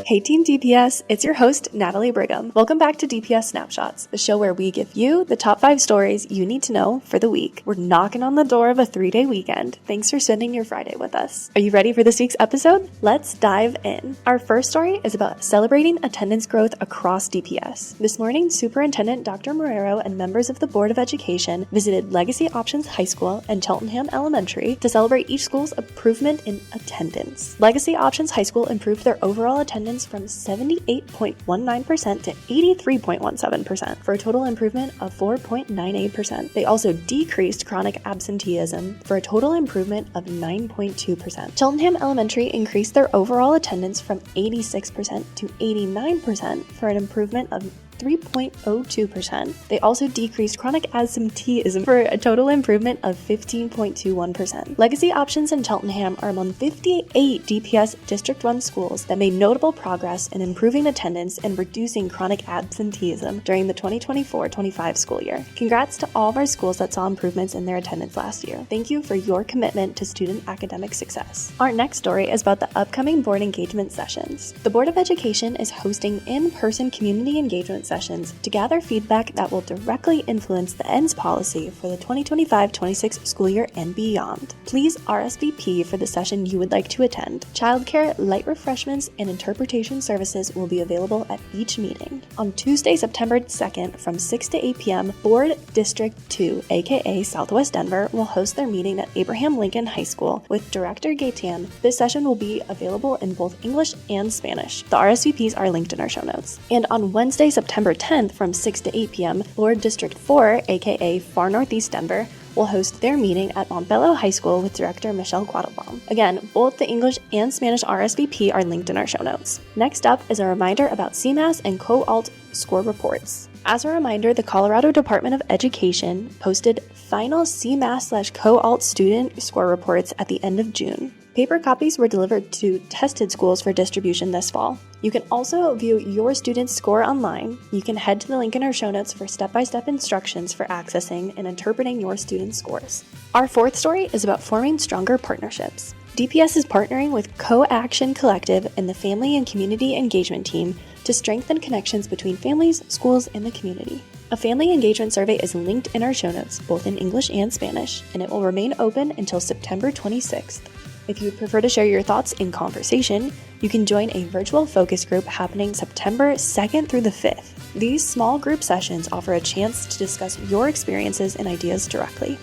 Hey Team DPS, it's your host, Natalie Brigham. Welcome back to DPS Snapshots, the show where we give you the top 5 stories you need to know for the week. We're knocking on the door of a 3-day weekend. Thanks for spending your Friday with us. Are you ready for this week's episode? Let's dive in. Our first story is about celebrating attendance growth across DPS. This morning, Superintendent Dr. Marrero and members of the Board of Education visited Legacy Options High School and Cheltenham Elementary to celebrate each school's improvement in attendance. Legacy Options High School improved their overall attendance from 78.19% to 83.17% for a total improvement of 4.98%. They also decreased chronic absenteeism for a total improvement of 9.2%. Cheltenham Elementary increased their overall attendance from 86% to 89% for an improvement of 3.02%. They also decreased chronic absenteeism for a total improvement of 15.21%. Legacy Options and Cheltenham are among 58 DPS District 1 schools that made notable progress in improving attendance and reducing chronic absenteeism during the 2024-25 school year. Congrats to all of our schools that saw improvements in their attendance last year. Thank you for your commitment to student academic success. Our next story is about the upcoming board engagement sessions. The Board of Education is hosting in-person community engagement sessions to gather feedback that will directly influence the ENDS policy for the 2025-26 school year and beyond. Please RSVP for the session you would like to attend. Childcare, light refreshments, and interpretation services will be available at each meeting. On Tuesday, September 2nd from 6 to 8 p.m., Board District 2, aka Southwest Denver, will host their meeting at Abraham Lincoln High School with Director Gaetan. This session will be available in both English and Spanish. The RSVPs are linked in our show notes. And on Wednesday, September 10th from 6 to 8 p.m., Board District 4, aka Far Northeast Denver, will host their meeting at Montbello High School with Director Michelle Quattlebaum. Again, both the English and Spanish RSVP are linked in our show notes. Next up is a reminder about CMAS and Co-Alt score reports. As a reminder, the Colorado Department of Education posted final CMAS/Co-Alt student score reports at the end of June. Paper copies were delivered to tested schools for distribution this fall. You can also view your student's score online. You can head to the link in our show notes for step-by-step instructions for accessing and interpreting your student's scores. Our fourth story is about forming stronger partnerships. DPS is partnering with Co-Action Collective and the Family and Community Engagement Team to strengthen connections between families, schools, and the community. A family engagement survey is linked in our show notes, both in English and Spanish, and it will remain open until September 26th. If you would prefer to share your thoughts in conversation, you can join a virtual focus group happening September 2nd through the 5th. These small group sessions offer a chance to discuss your experiences and ideas directly.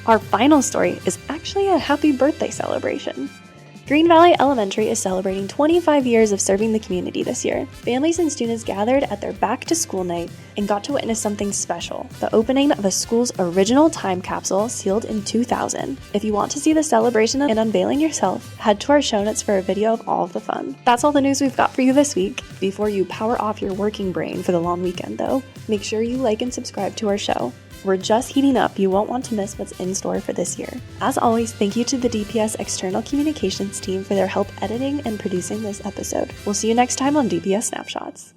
Our final story is actually a happy birthday celebration. Green Valley Elementary is celebrating 25 years of serving the community this year. Families and students gathered at their back-to-school night and got to witness something special, the opening of a school's original time capsule sealed in 2000. If you want to see the celebration and unveiling yourself, head to our show notes for a video of all of the fun. That's all the news we've got for you this week. Before you power off your working brain for the long weekend, though, make sure you like and subscribe to our show. We're just heating up. You won't want to miss what's in store for this year. As always, thank you to the DPS External Communications team for their help editing and producing this episode. We'll see you next time on DPS Snapshots.